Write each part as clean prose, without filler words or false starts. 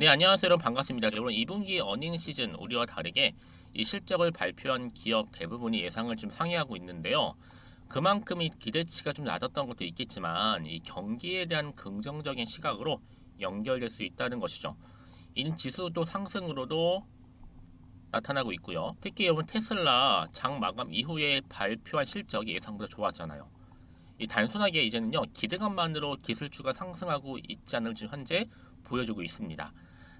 네, 안녕하세요. 여러분 반갑습니다. 여러분 2분기 어닝 시즌 우리와 다르게 이 실적을 발표한 기업 대부분이 예상을 좀 상회하고 있는데요. 그만큼 이 기대치가 좀 낮았던 것도 있겠지만 이 경기에 대한 긍정적인 시각으로 연결될 수 있다는 것이죠. 이 지수도 상승으로도 나타나고 있고요. 특히 여러분 테슬라 장 마감 이후에 발표한 실적이 예상보다 좋았잖아요. 이 단순하게 이제는요 기대감만으로 기술주가 상승하고 있지 않을 지금 현재 보여주고 있습니다.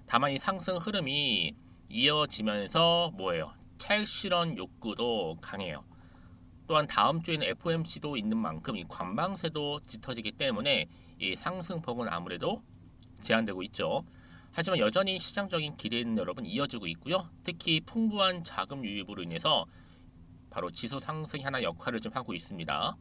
다만 이 상승 흐름이 이어지면서 뭐예요? 차익 실현 욕구도 강해요. 또한 다음 주에는 FOMC도 있는 만큼 이 관망세도 짙어지기 때문에 이 상승폭은 아무래도 제한되고 있죠. 하지만 여전히 시장적인 기대는 여러분 이어지고 있고요. 특히 풍부한 자금 유입으로 인해서 바로 지수 상승이 하나 역할을 좀 하고 있습니다.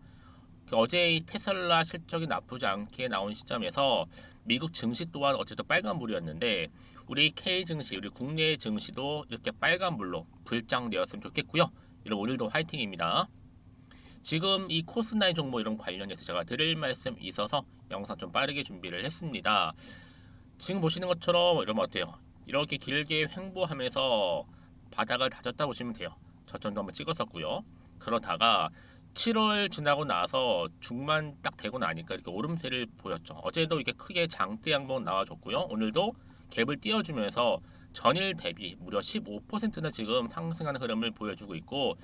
어제 테슬라 실적이 나쁘지 않게 나온 시점에서 미국 증시 또한 어쨌든 빨간불이었는데 우리 K 증시, 우리 국내 증시도 이렇게 빨간불로 불장되었으면 좋겠고요. 여러분 오늘도 화이팅입니다. 지금 이 코스나이 종목 이런 관련해서 제가 드릴 말씀 있어서 영상 좀 빠르게 준비를 했습니다. 지금 보시는 것처럼 이러면 어때요? 이렇게 길게 횡보하면서 바닥을 다졌다 보시면 돼요. 저점도 한번 찍었었고요. 그러다가 7월 지나고 나서 중만 딱 되고 나니까 이렇게 오름세를 보였죠. 어제도 이렇게 크게 장대 양봉 나와줬고요. 오늘도 갭을 띄워주면서 전일 대비 무려 15%나 지금 상승하는 흐름을 보여주고 있고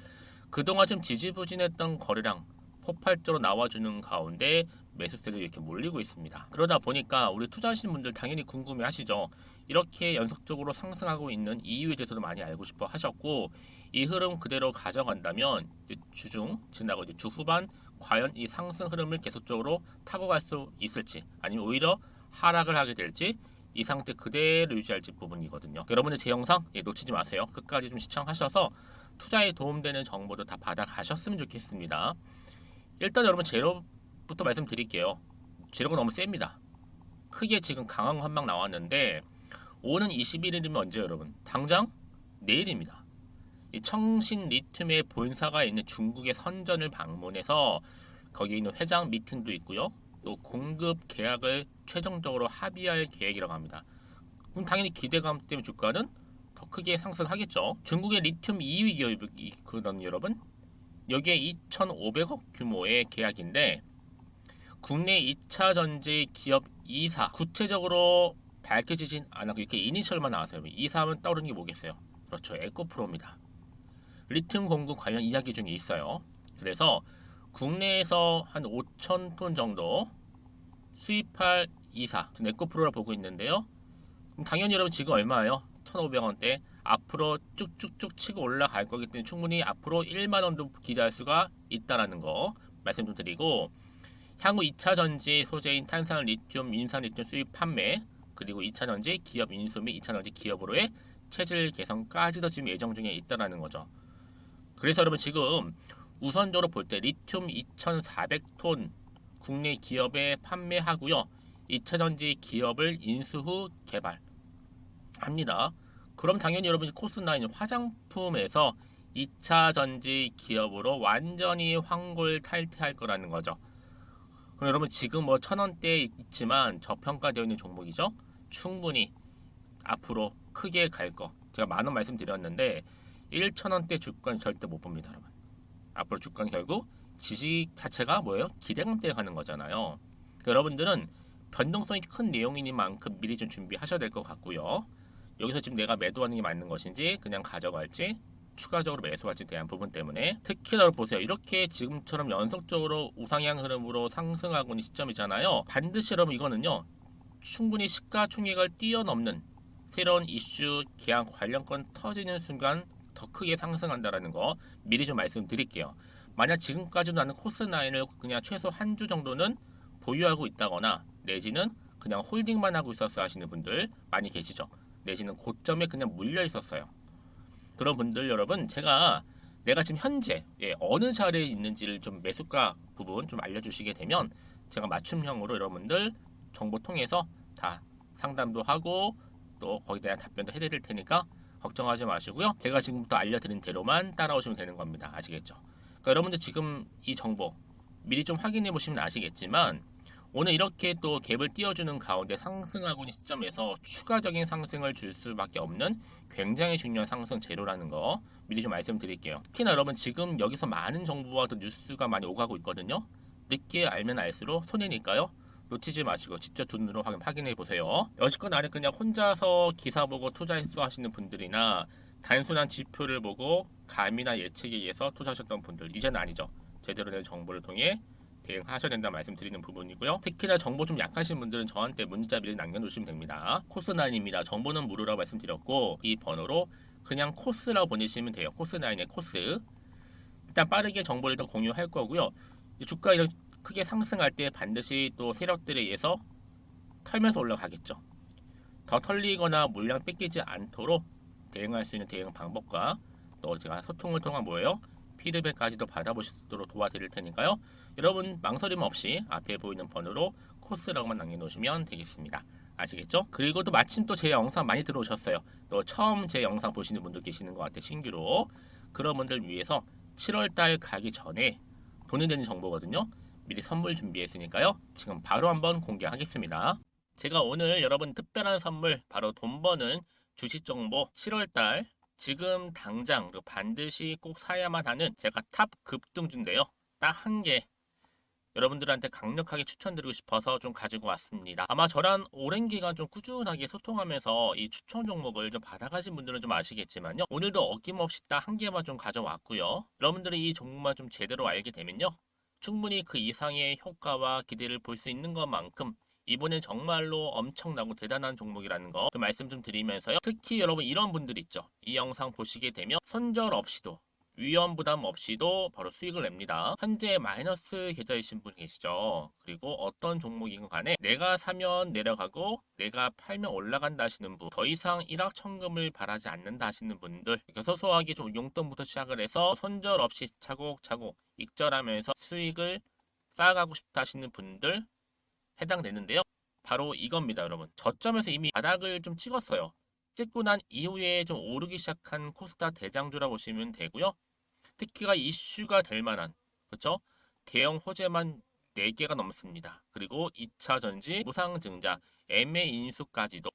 그동안 좀 지지부진했던 거래량 폭발적으로 나와주는 가운데 매수세를 이렇게 몰리고 있습니다. 그러다 보니까 우리 투자하시는 분들 당연히 궁금해 하시죠. 이렇게 연속적으로 상승하고 있는 이유에 대해서도 많이 알고 싶어 하셨고 이 흐름 그대로 가져간다면 주중 지나고 이제 주 후반 과연 이 상승 흐름을 계속적으로 타고 갈 수 있을지 아니면 오히려 하락을 하게 될지 이 상태 그대로 유지할지 부분이거든요. 여러분들 제 영상 놓치지 마세요. 끝까지 좀 시청하셔서 투자에 도움되는 정보도 다 받아가셨으면 좋겠습니다. 일단 여러분 재료부터 말씀드릴게요. 재료가 너무 셉니다. 크게 지금 강한 한방 나왔는데 오는 21일이면 언제 여러분? 당장 내일입니다. 이 청신 리튬의 본사가 있는 중국의 선전을 방문해서 거기에 있는 회장 미팅도 있고요. 또 공급 계약을 최종적으로 합의할 계획이라고 합니다. 그럼 당연히 기대감 때문에 주가는 더 크게 상승하겠죠. 중국의 리튬 2위 기업이거든요, 여러분. 여기에 2,500억 규모의 계약인데 국내 2차 전지 기업 2사 구체적으로 밝혀지진 않았고 이렇게 이니셜만 나왔어요. 2사하면 떠오르는 게 뭐겠어요? 그렇죠. 에코프로입니다. 리튬 공급 관련 이야기 중에 있어요. 그래서 국내에서 한 5,000톤 정도 수입할 2사 에코프로라 보고 있는데요. 그럼 당연히 여러분 지금 얼마예요? 1,500원대 앞으로 쭉쭉쭉 치고 올라갈 거기 때문에 충분히 앞으로 1만원도 기대할 수가 있다라는 거 말씀 좀 드리고 향후 2차 전지 소재인 탄산 리튬, 인산 리튬 수입 판매 그리고 2차 전지 기업 인수 및 2차 전지 기업으로의 체질 개선까지도 지금 예정 중에 있다라는 거죠. 그래서 여러분 지금 우선적으로 볼 때 리튬 2,400톤 국내 기업에 판매하고요. 2차 전지 기업을 인수 후 개발합니다. 그럼 당연히 여러분 코스나인 화장품에서 2차 전지 기업으로 완전히 황골 탈퇴할 거라는 거죠. 그럼 여러분 지금 뭐 1,000원대에 있지만 저평가되어 있는 종목이죠. 충분히 앞으로 크게 갈 거. 제가 많은 말씀드렸는데 1,000원대 주가는 절대 못 봅니다, 여러분. 앞으로 주가는 결국 지지 자체가 뭐예요? 기대감 때문에 가는 거잖아요. 그러니까 여러분들은 변동성이 큰 내용이니만큼 미리 좀 준비하셔야 될 것 같고요. 여기서 지금 내가 매도하는 게 맞는 것인지 그냥 가져갈지 추가적으로 매수할지에 대한 부분 때문에 특히 여러분 보세요. 이렇게 지금처럼 연속적으로 우상향 흐름으로 상승하고 있는 시점이잖아요. 반드시 여러분 이거는요. 충분히 시가총액을 뛰어넘는 새로운 이슈 계약 관련권 터지는 순간 더 크게 상승한다라는 거 미리 좀 말씀드릴게요. 만약 지금까지도 나는 코스나인을 그냥 최소 한 주 정도는 보유하고 있다거나 내지는 그냥 홀딩만 하고 있었어 하시는 분들 많이 계시죠. 내지는 고점에 그냥 물려 있었어요. 그런 분들 여러분 내가 지금 현재 어느 자리에 있는지를 좀 매수가 부분 좀 알려주시게 되면 제가 맞춤형으로 여러분들 정보 통해서 다 상담도 하고 또 거기에 대한 답변도 해드릴 테니까 걱정하지 마시고요. 제가 지금부터 알려드린 대로만 따라오시면 되는 겁니다. 아시겠죠? 그러니까 여러분들 지금 이 정보 미리 좀 확인해 보시면 아시겠지만 오늘 이렇게 또 갭을 띄워주는 가운데 상승하고 있는 시점에서 추가적인 상승을 줄 수밖에 없는 굉장히 중요한 상승 재료라는 거 미리 좀 말씀드릴게요. 특히나 여러분 지금 여기서 많은 정보와 또 뉴스가 많이 오가고 있거든요. 늦게 알면 알수록 손해니까요. 놓치지 마시고 직접 눈으로 확인해 보세요. 여지껏 나는 그냥 혼자서 기사 보고 투자했어 하시는 분들이나 단순한 지표를 보고 감이나 예측에 의해서 투자하셨던 분들 이제는 아니죠. 제대로 된 정보를 통해 대응하셔야 된다 말씀드리는 부분이고요. 특히나 정보 좀 약하신 분들은 저한테 문자 미리 남겨주시면 됩니다. 코스9입니다. 정보는 무료라고 말씀드렸고 이 번호로 그냥 코스라고 보내시면 돼요. 코스9의 코스. 일단 빠르게 정보를 좀 공유할 거고요. 주가 이렇게 크게 상승할 때 반드시 또 세력들에 의해서 털면서 올라가겠죠. 더 털리거나 물량 뺏기지 않도록 대응할 수 있는 대응 방법과 또 제가 소통을 통한 뭐예요? 피드백까지도 받아보실 수 있도록 도와드릴 테니까요. 여러분 망설임 없이 앞에 보이는 번호로 코스라고만 남겨놓으시면 되겠습니다. 아시겠죠? 그리고 또 마침 또 제 영상 많이 들어오셨어요. 또 처음 제 영상 보시는 분들 계시는 것 같아요. 신규로. 그런 분들 위해서 7월달 가기 전에 돈이 되는 정보거든요. 미리 선물 준비했으니까요. 지금 바로 한번 공개하겠습니다. 제가 오늘 여러분 특별한 선물 바로 돈 버는 주식 정보 7월달 지금 당장 반드시 꼭 사야만 하는 제가 탑 급등주인데요. 딱 한 개 여러분들한테 강력하게 추천드리고 싶어서 좀 가지고 왔습니다. 아마 저랑 오랜 기간 좀 꾸준하게 소통하면서 이 추천 종목을 좀 받아가신 분들은 좀 아시겠지만요. 오늘도 어김없이 딱 한 개만 좀 가져왔고요. 여러분들이 이 종목만 좀 제대로 알게 되면요. 충분히 그 이상의 효과와 기대를 볼 수 있는 것만큼 이번엔 정말로 엄청나고 대단한 종목이라는 거 그 말씀 좀 드리면서요. 특히 여러분 이런 분들 있죠. 이 영상 보시게 되면 손절 없이도 위험 부담 없이도 바로 수익을 냅니다. 현재 마이너스 계좌이신 분 계시죠. 그리고 어떤 종목이건 간에 내가 사면 내려가고 내가 팔면 올라간다 하시는 분, 더 이상 일확천금을 바라지 않는다 하시는 분들, 소소하게 좀 용돈부터 시작을 해서 손절 없이 차곡차곡 익절하면서 수익을 쌓아가고 싶다 하시는 분들 해당되는데요. 바로 이겁니다, 여러분. 저점에서 이미 바닥을 좀 찍었어요. 찍고 난 이후에 좀 오르기 시작한 코스닥 대장주라 보시면 되고요. 특히가 이슈가 될 만한, 그렇죠? 대형 호재만 4개가 넘습니다. 그리고 2차 전지, 무상증자, 애매 인수까지도.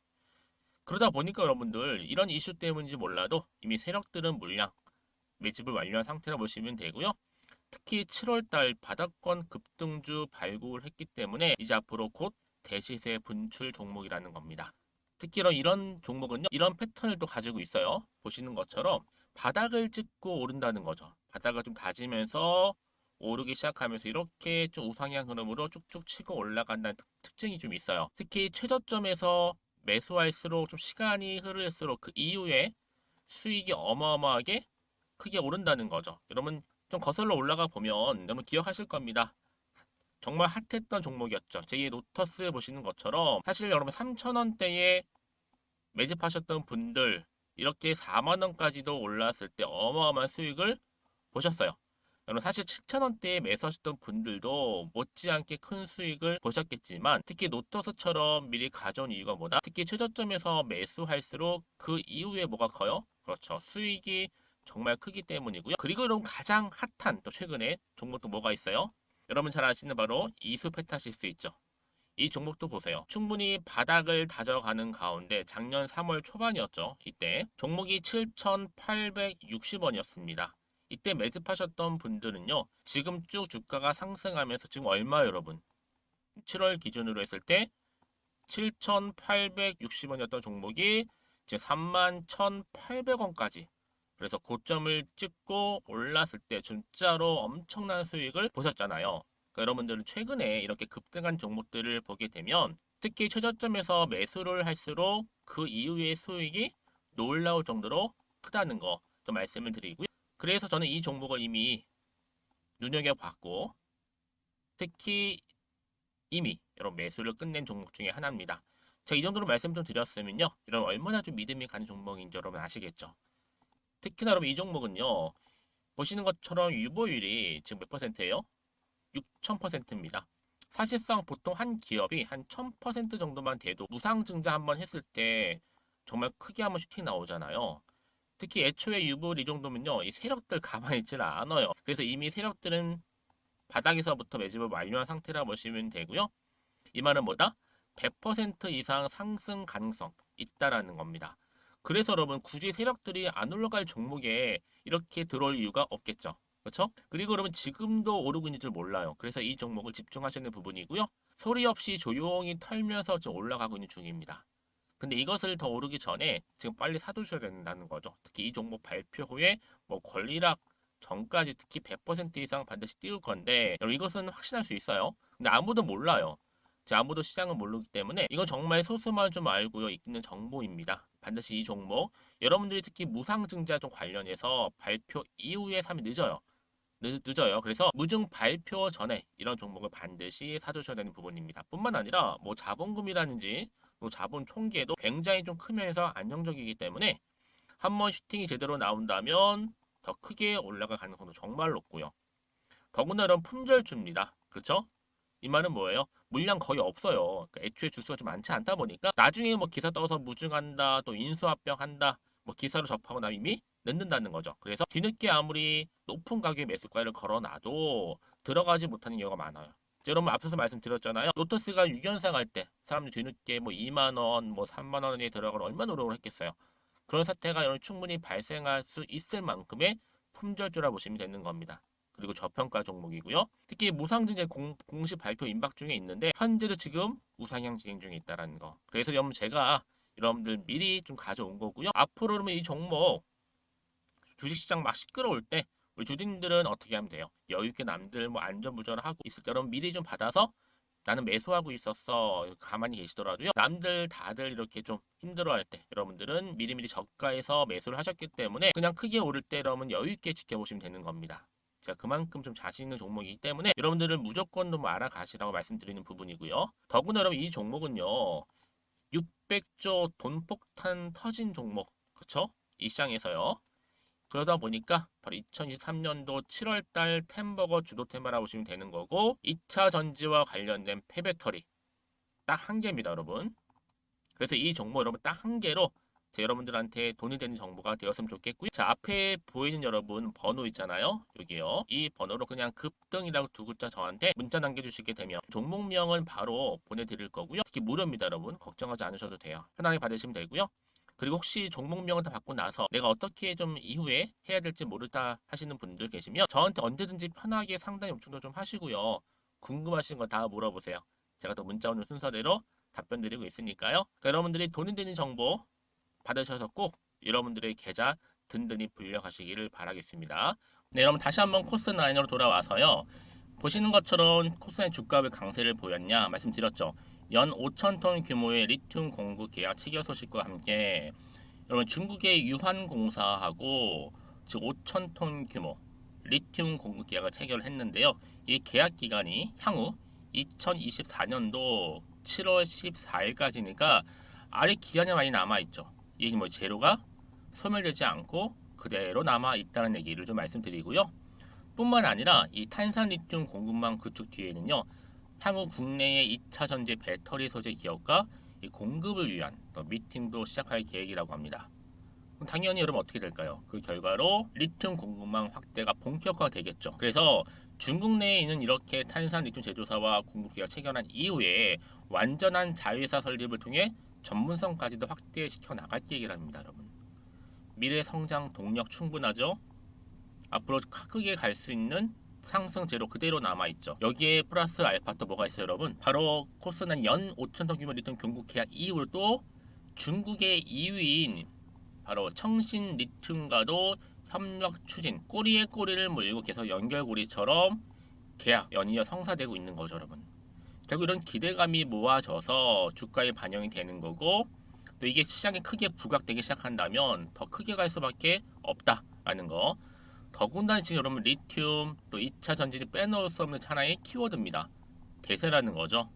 그러다 보니까 여러분들 이런 이슈 때문인지 몰라도 이미 세력들은 물량 매집을 완료한 상태라 보시면 되고요. 특히 7월달 바닥권 급등주 발굴을 했기 때문에 이제 앞으로 곧 대시세 분출 종목이라는 겁니다. 특히 이런 종목은요, 이런 패턴을 또 가지고 있어요. 보시는 것처럼 바닥을 찍고 오른다는 거죠. 바닥을 좀 다지면서 오르기 시작하면서 이렇게 좀 우상향 흐름으로 쭉쭉 치고 올라간다는 특징이 좀 있어요. 특히 최저점에서 매수할수록 좀 시간이 흐를수록 그 이후에 수익이 어마어마하게 크게 오른다는 거죠. 여러분 좀 거슬러 올라가 보면 여러분 기억하실 겁니다. 정말 핫했던 종목이었죠. 제2 노터스 보시는 것처럼 사실 여러분 3,000원대에 매집하셨던 분들 이렇게 4만 원까지도 올랐을 때 어마어마한 수익을 보셨어요. 여러분 사실 7,000원대에 매수하셨던 분들도 못지않게 큰 수익을 보셨겠지만 특히 노터스처럼 미리 가져온 이유가 뭐다? 특히 최저점에서 매수할수록 그 이후에 뭐가 커요? 그렇죠. 수익이 정말 크기 때문이고요. 그리고 여러분 가장 핫한 또 최근에 종목도 뭐가 있어요? 여러분 잘 아시는 바로 이수페타시스 있죠. 이 종목도 보세요. 충분히 바닥을 다져가는 가운데 작년 3월 초반이었죠. 이때 종목이 7,860원이었습니다. 이때 매집하셨던 분들은요. 지금 쭉 주가가 상승하면서 지금 얼마 여러분? 7월 기준으로 했을 때 7,860원이었던 종목이 이제 31,800원까지 그래서 고점을 찍고 올랐을 때 진짜로 엄청난 수익을 보셨잖아요. 그러니까 여러분들은 최근에 이렇게 급등한 종목들을 보게 되면 특히 최저점에서 매수를 할수록 그 이후의 수익이 놀라울 정도로 크다는 거 좀 말씀을 드리고요. 그래서 저는 이 종목을 이미 눈여겨봤고 특히 이미 여러분 매수를 끝낸 종목 중에 하나입니다. 제가 이 정도로 말씀 좀 드렸으면요. 이런 얼마나 좀 믿음이 가는 종목인지 여러분 아시겠죠? 특히나 여러분 이 종목은요. 보시는 것처럼 유보율이 지금 몇 퍼센트예요? 6,000%입니다. 사실상 보통 한 기업이 한 1,000% 정도만 돼도 무상증자 한번 했을 때 정말 크게 한번 슈팅 나오잖아요. 특히 애초에 유보율 이 정도면요. 이 세력들 가만히 있질 않아요. 그래서 이미 세력들은 바닥에서부터 매집을 완료한 상태라 보시면 되고요. 이 말은 뭐다? 100% 이상 상승 가능성 있다라는 겁니다. 그래서 여러분 굳이 세력들이 안 올라갈 종목에 이렇게 들어올 이유가 없겠죠. 그렇죠? 그리고 여러분 지금도 오르고 있는 줄 몰라요. 그래서 이 종목을 집중하시는 부분이고요. 소리 없이 조용히 털면서 좀 올라가고 있는 중입니다. 근데 이것을 더 오르기 전에 지금 빨리 사두셔야 된다는 거죠. 특히 이 종목 발표 후에 뭐 권리락 전까지 특히 100% 이상 반드시 띄울 건데 여러분 이것은 확신할 수 있어요. 근데 아무도 몰라요. 아무도 시장을 모르기 때문에 이건 정말 소수만 좀 알고요 있는 정보입니다. 반드시 이 종목 여러분들이 특히 무상증자 좀 관련해서 발표 이후에 사면 늦어요. 늦어요. 그래서 무증 발표 전에 이런 종목을 반드시 사두셔야 되는 부분입니다. 뿐만 아니라 뭐 자본금이라든지 또 자본 총계도 굉장히 좀 크면서 안정적이기 때문에 한번 슈팅이 제대로 나온다면 더 크게 올라갈 가능성도 정말 높고요. 더구나 이런 품절주입니다. 그렇죠? 이 말은 뭐예요? 물량 거의 없어요. 그러니까 애초에 주수가 좀 많지 않다 보니까 나중에 뭐 기사 떠서 무증한다, 또 인수합병한다, 뭐 기사로 접하고 나면 이미 늦는다는 거죠. 그래서 뒤늦게 아무리 높은 가격의 매수가를 걸어놔도 들어가지 못하는 경우가 많아요. 여러분 앞서서 말씀드렸잖아요. 로터스가 6연상 할 때 사람들이 뒤늦게 뭐 2만 원, 뭐 3만 원에 들어가면 얼마나 노력을 했겠어요. 그런 사태가 충분히 발생할 수 있을 만큼의 품절주라 보시면 되는 겁니다. 그리고 저평가 종목이고요. 특히 무상증자 공식 발표 임박 중에 있는데 현재도 지금 우상향 진행 중에 있다는 거. 그래서 여러분 제가 여러분들 미리 좀 가져온 거고요. 앞으로 그러면 이 종목 주식시장 막 시끄러울 때 우리 주주님들은 어떻게 하면 돼요? 여유있게 남들 뭐 안전부전하고 있을 때 여러분 미리 좀 받아서 나는 매수하고 있었어 가만히 계시더라도요 남들 다들 이렇게 좀 힘들어할 때 여러분들은 미리미리 저가에서 매수를 하셨기 때문에 그냥 크게 오를 때 여러분 여유있게 지켜보시면 되는 겁니다. 제가 그만큼 좀 자신 있는 종목이기 때문에 여러분들은 무조건 좀 알아가시라고 말씀드리는 부분이고요. 더구나 여러분 이 종목은요 600조 돈폭탄 터진 종목 그쵸? 이 시장에서요. 그러다 보니까 바로 2023년도 7월달 템버거 주도 테마라고 보시면 되는 거고 2차 전지와 관련된 폐배터리 딱 한 개입니다 여러분. 그래서 이 정보 여러분 딱 한 개로 여러분들한테 돈이 되는 정보가 되었으면 좋겠고요. 자 앞에 보이는 여러분 번호 있잖아요. 여기요. 이 번호로 그냥 급등이라고 두 글자 저한테 문자 남겨주시게 되면 종목명은 바로 보내드릴 거고요. 특히 무료입니다 여러분. 걱정하지 않으셔도 돼요. 편하게 받으시면 되고요. 그리고 혹시 종목명을 다 받고 나서 내가 어떻게 좀 이후에 해야 될지 모르다 하시는 분들 계시면 저한테 언제든지 편하게 상담 요청도 좀 하시고요. 궁금하신 거 다 물어보세요. 제가 또 문자 오는 순서대로 답변 드리고 있으니까요. 그러니까 여러분들이 돈이 되는 정보 받으셔서 꼭 여러분들의 계좌 든든히 불려가시기를 바라겠습니다. 네, 여러분 다시 한번 코스9으로 돌아와서요. 보시는 것처럼 코스9 주가의 강세를 보였냐 말씀드렸죠. 연 5,000톤 규모의 리튬 공급 계약 체결 소식과 함께 여러분 중국의 유한공사하고 즉 5,000톤 규모 리튬 공급 계약을 체결했는데요. 이 계약 기간이 향후 2024년도 7월 14일까지니까 아직 기한이 많이 남아있죠. 이게 뭐 재료가 소멸되지 않고 그대로 남아있다는 얘기를 좀 말씀드리고요. 뿐만 아니라 이 탄산 리튬 공급망 구축 뒤에는요. 향후 국내의 2차 전지 배터리 소재 기업과 이 공급을 위한 미팅도 시작할 계획이라고 합니다. 그럼 당연히 여러분 어떻게 될까요? 그 결과로 리튬 공급망 확대가 본격화가 되겠죠. 그래서 중국 내에 있는 이렇게 탄산 리튬 제조사와 공급 계약 체결한 이후에 완전한 자회사 설립을 통해 전문성까지도 확대시켜 나갈 계획이랍니다, 여러분. 미래 성장 동력 충분하죠? 앞으로 크게 갈 수 있는 상승 재료 그대로 남아있죠. 여기에 플러스 알파 또 뭐가 있어요 여러분? 바로 코스는 연 5,000톤 규모 리튬 공급 계약 이후로 또 중국의 2위인 바로 청신 리튬과도 협력 추진 꼬리에 꼬리를 물고 계속 연결고리처럼 계약 연이어 성사되고 있는 거죠 여러분. 결국 이런 기대감이 모아져서 주가에 반영이 되는 거고 또 이게 시장에 크게 부각되기 시작한다면 더 크게 갈 수밖에 없다라는 거. 더군다나 지금 여러분 리튬 또 2차 전지를 빼놓을 수 없는 하나의 키워드입니다. 대세라는 거죠.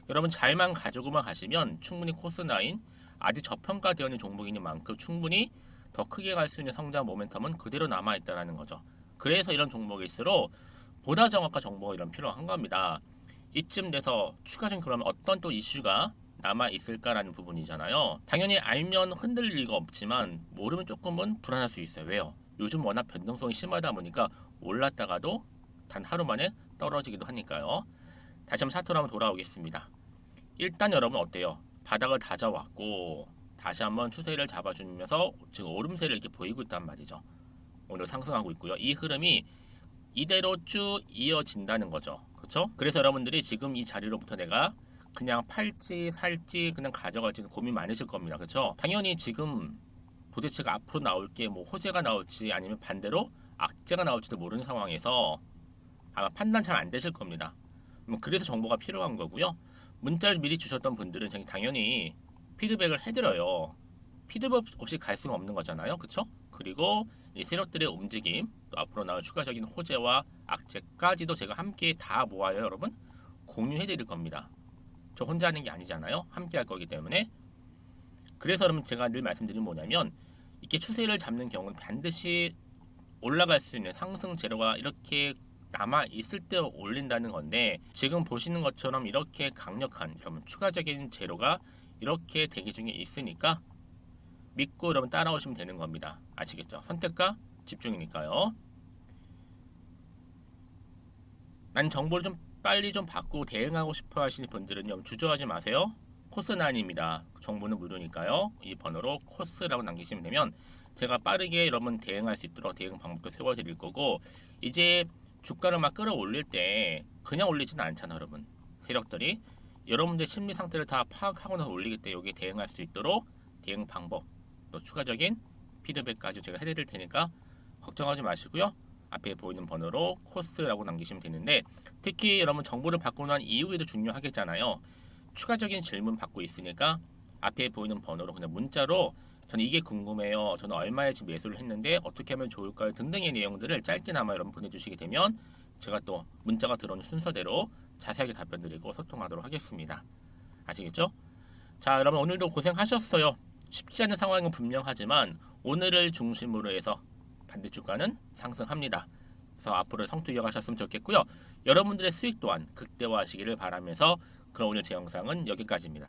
여러분 잘만 가지고만 가시면 충분히 코스9 아직 저평가되어 있는 종목인 만큼 충분히 더 크게 갈 수 있는 성장 모멘텀은 그대로 남아있다는 거죠. 그래서 이런 종목일수록 보다 정확한 정보가 이런 필요한 겁니다. 이쯤 돼서 추가적인 그러면 어떤 또 이슈가 남아있을까라는 부분이잖아요. 당연히 알면 흔들릴 리가 없지만 모르면 조금은 불안할 수 있어요. 왜요? 요즘 워낙 변동성이 심하다 보니까 올랐다가도 단 하루 만에 떨어지기도 하니까요. 다시 한번 차트로 한번 돌아오겠습니다. 일단 여러분 어때요? 바닥을 다져왔고 다시 한번 추세를 잡아주면서 지금 오름세를 이렇게 보이고 있단 말이죠. 오늘 상승하고 있고요. 이 흐름이 이대로 쭉 이어진다는 거죠. 그렇죠? 그래서 여러분들이 지금 이 자리로부터 내가 그냥 팔지 살지 그냥 가져갈지 고민 많으실 겁니다. 그렇죠? 당연히 지금 도대체가 앞으로 나올 게 뭐 호재가 나올지 아니면 반대로 악재가 나올지도 모르는 상황에서 아마 판단 잘 안 되실 겁니다. 그래서 정보가 필요한 거고요. 문자를 미리 주셨던 분들은 당연히 피드백을 해드려요. 피드백 없이 갈 수는 없는 거잖아요. 그쵸? 그리고 이 세력들의 움직임, 또 앞으로 나올 추가적인 호재와 악재까지도 제가 함께 다 모아요, 여러분. 공유해드릴 겁니다. 저 혼자 하는 게 아니잖아요. 함께 할 거기 때문에. 그래서 여러분 제가 늘 말씀드린 뭐냐면 이렇게 추세를 잡는 경우는 반드시 올라갈 수 있는 상승 재료가 이렇게 남아 있을 때 올린다는 건데 지금 보시는 것처럼 이렇게 강력한 여러분 추가적인 재료가 이렇게 대기 중에 있으니까 믿고 여러분 따라오시면 되는 겁니다. 아시겠죠? 선택과 집중이니까요. 난 정보를 좀 빨리 좀 받고 대응하고 싶어 하시는 분들은 주저하지 마세요. 코스9입니다. 정보는 무료니까요. 이 번호로 코스라고 남기시면 되면 제가 빠르게 여러분 대응할 수 있도록 대응 방법도 세워드릴 거고 이제 주가를 막 끌어올릴 때 그냥 올리지는 않잖아요, 여러분. 세력들이 여러분들 심리 상태를 다 파악하고 나서 올리기 때문에 여기에 대응할 수 있도록 대응 방법 또 추가적인 피드백까지 제가 해드릴 테니까 걱정하지 마시고요. 앞에 보이는 번호로 코스라고 남기시면 되는데 특히 여러분 정보를 받고 난 이후에도 중요하겠잖아요. 추가적인 질문 받고 있으니까 앞에 보이는 번호로 그냥 문자로 저는 이게 궁금해요. 저는 얼마에 지금 매수를 했는데 어떻게 하면 좋을까요? 등등의 내용들을 짧게나마 여러분 보내주시게 되면 제가 또 문자가 들어오는 순서대로 자세하게 답변드리고 소통하도록 하겠습니다. 아시겠죠? 자, 여러분 오늘도 고생하셨어요. 쉽지 않은 상황은 분명하지만 오늘을 중심으로 해서 반대 주가는 상승합니다. 그래서 앞으로 성투 이어가셨으면 좋겠고요. 여러분들의 수익 또한 극대화하시기를 바라면서 그럼 오늘 제 영상은 여기까지입니다.